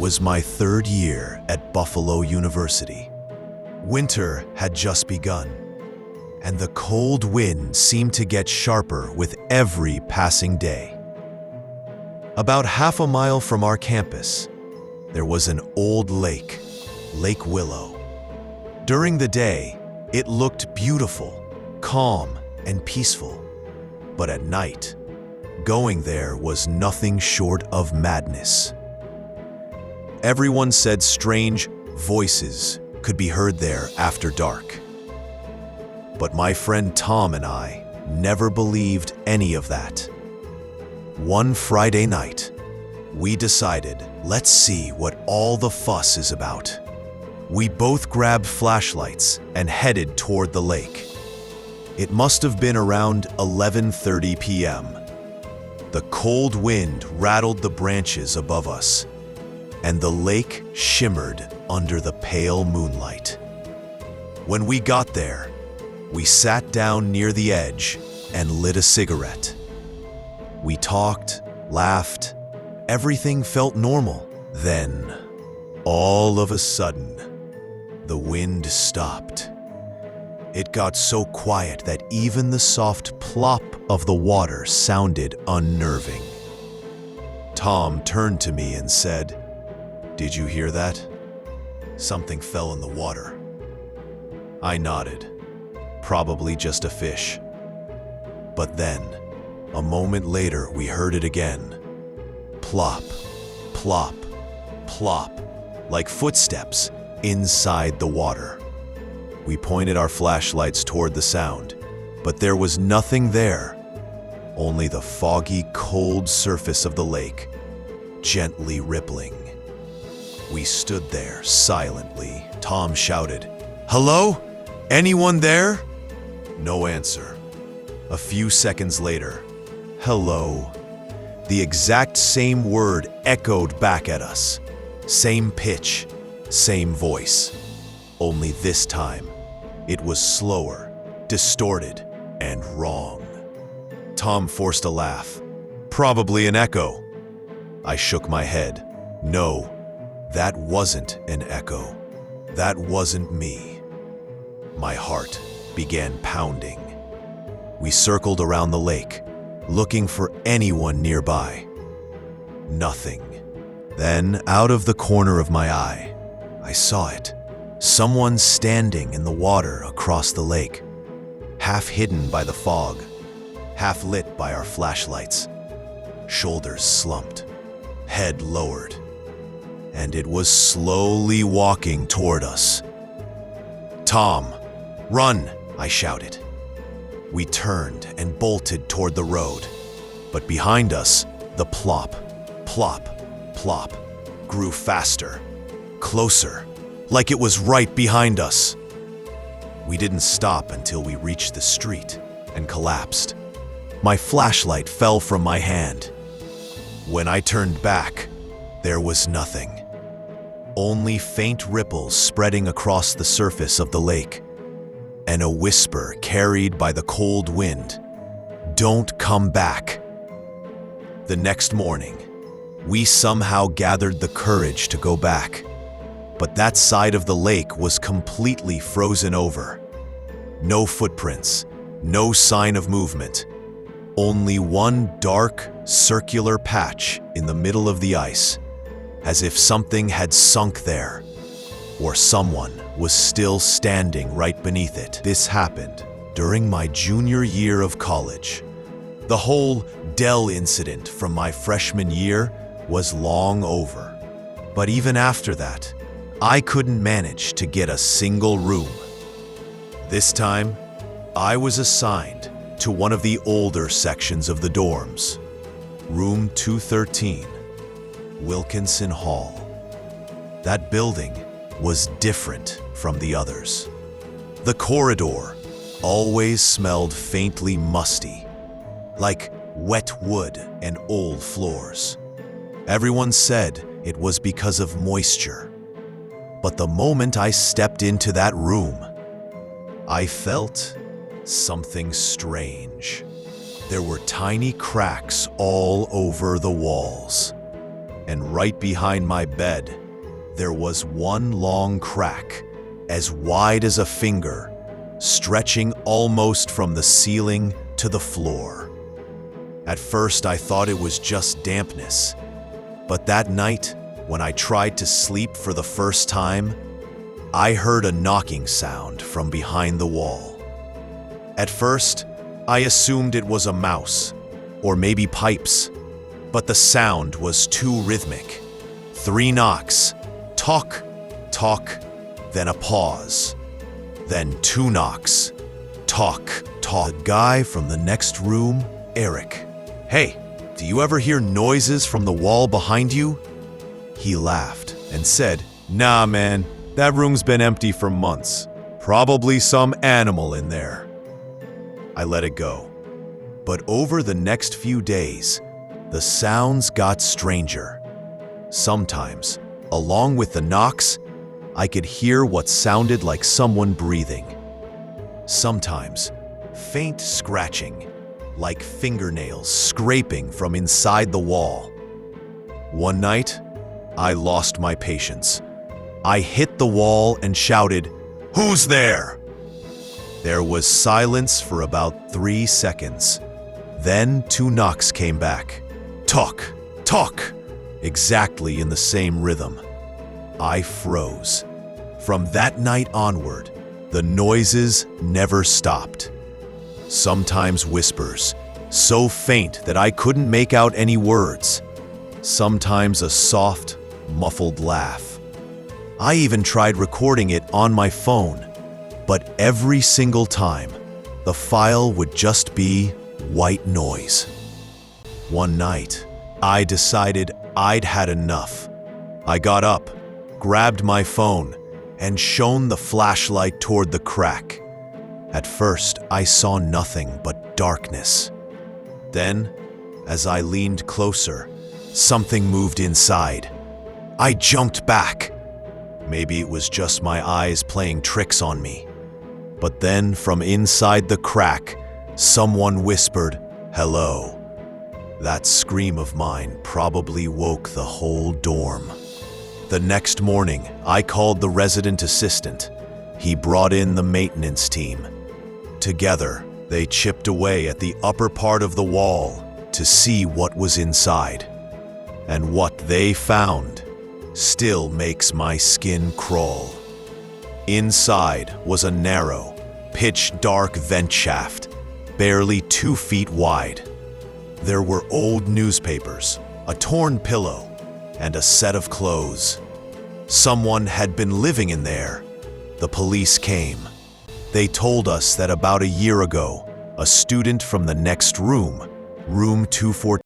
was my third year at Buffalo University. Winter had just begun, and the cold wind seemed to get sharper with every passing day. About half a mile from our campus, there was an old lake, Lake Willow. During the day, it looked beautiful, calm, and peaceful. But at night, going there was nothing short of madness. Everyone said strange voices could be heard there after dark. But my friend Tom and I never believed any of that. One Friday night, we decided, let's see what all the fuss is about. We both grabbed flashlights and headed toward the lake. It must have been around 11:30 p.m. The cold wind rattled the branches above us, and the lake shimmered under the pale moonlight. When we got there, we sat down near the edge and lit a cigarette. We talked, laughed, everything felt normal. Then, all of a sudden, the wind stopped. It got so quiet that even the soft plop of the water sounded unnerving. Tom turned to me and said, "Did you hear that? Something fell in the water." I nodded. Probably just a fish. But then, a moment later, we heard it again. Plop, plop, plop, like footsteps inside the water. We pointed our flashlights toward the sound, but there was nothing there, only the foggy, cold surface of the lake, gently rippling. We stood there silently. Tom shouted, "Hello? Anyone there?" No answer. A few seconds later, "Hello." The exact same word echoed back at us. Same pitch, same voice. Only this time, it was slower, distorted, and wrong. Tom forced a laugh. "Probably an echo." I shook my head. No, that wasn't an echo. That wasn't me. My heart began pounding. We circled around the lake, looking for anyone nearby. Nothing. Then, out of the corner of my eye, I saw it. Someone standing in the water across the lake, half hidden by the fog, half lit by our flashlights. Shoulders slumped, head lowered, and it was slowly walking toward us. "Tom, run!" I shouted. We turned and bolted toward the road, but behind us, the plop, plop, plop grew faster, closer, like it was right behind us. We didn't stop until we reached the street and collapsed. My flashlight fell from my hand. When I turned back, there was nothing. Only faint ripples spreading across the surface of the lake, and a whisper carried by the cold wind, "Don't come back." The next morning, we somehow gathered the courage to go back, but that side of the lake was completely frozen over. No footprints, no sign of movement, only one dark, circular patch in the middle of the ice, as if something had sunk there, or someone was still standing right beneath it. This happened during my junior year of college. The whole Dell incident from my freshman year was long over. But even after that, I couldn't manage to get a single room. This time, I was assigned to one of the older sections of the dorms, room 213, Wilkinson Hall. That building was different from the others. The corridor always smelled faintly musty, like wet wood and old floors. Everyone said it was because of moisture. But the moment I stepped into that room, I felt something strange. There were tiny cracks all over the walls, and right behind my bed, there was one long crack, as wide as a finger, stretching almost from the ceiling to the floor. At first, I thought it was just dampness, but that night, when I tried to sleep for the first time, I heard a knocking sound from behind the wall. At first, I assumed it was a mouse, or maybe pipes, but the sound was too rhythmic. 3 knocks, tock, tock, then a pause. Then 2 knocks, tock, tock. The guy from the next room, Eric. "Hey, do you ever hear noises from the wall behind you?" He laughed and said, "Nah, man, that room's been empty for months. Probably some animal in there." I let it go. But over the next few days, the sounds got stranger. Sometimes, along with the knocks, I could hear what sounded like someone breathing. Sometimes, faint scratching, like fingernails scraping from inside the wall. One night, I lost my patience. I hit the wall and shouted, "Who's there?" There was silence for about 3 seconds. Then 2 knocks came back. Tock, tock, exactly in the same rhythm. I froze. From that night onward, the noises never stopped. Sometimes whispers, so faint that I couldn't make out any words. Sometimes a soft, muffled laugh. I even tried recording it on my phone, but every single time, the file would just be white noise. One night, I decided I'd had enough. I got up, grabbed my phone, and shone the flashlight toward the crack. At first, I saw nothing but darkness. Then, as I leaned closer, something moved inside. I jumped back. Maybe it was just my eyes playing tricks on me. But then, from inside the crack, someone whispered, "Hello." That scream of mine probably woke the whole dorm. The next morning, I called the resident assistant. He brought in the maintenance team. Together, they chipped away at the upper part of the wall to see what was inside. And what they found still makes my skin crawl. Inside was a narrow, pitch-dark vent shaft, barely 2 feet wide. There were old newspapers, a torn pillow, and a set of clothes. Someone had been living in there. The police came. They told us that about a year ago, a student from the next room, room 214,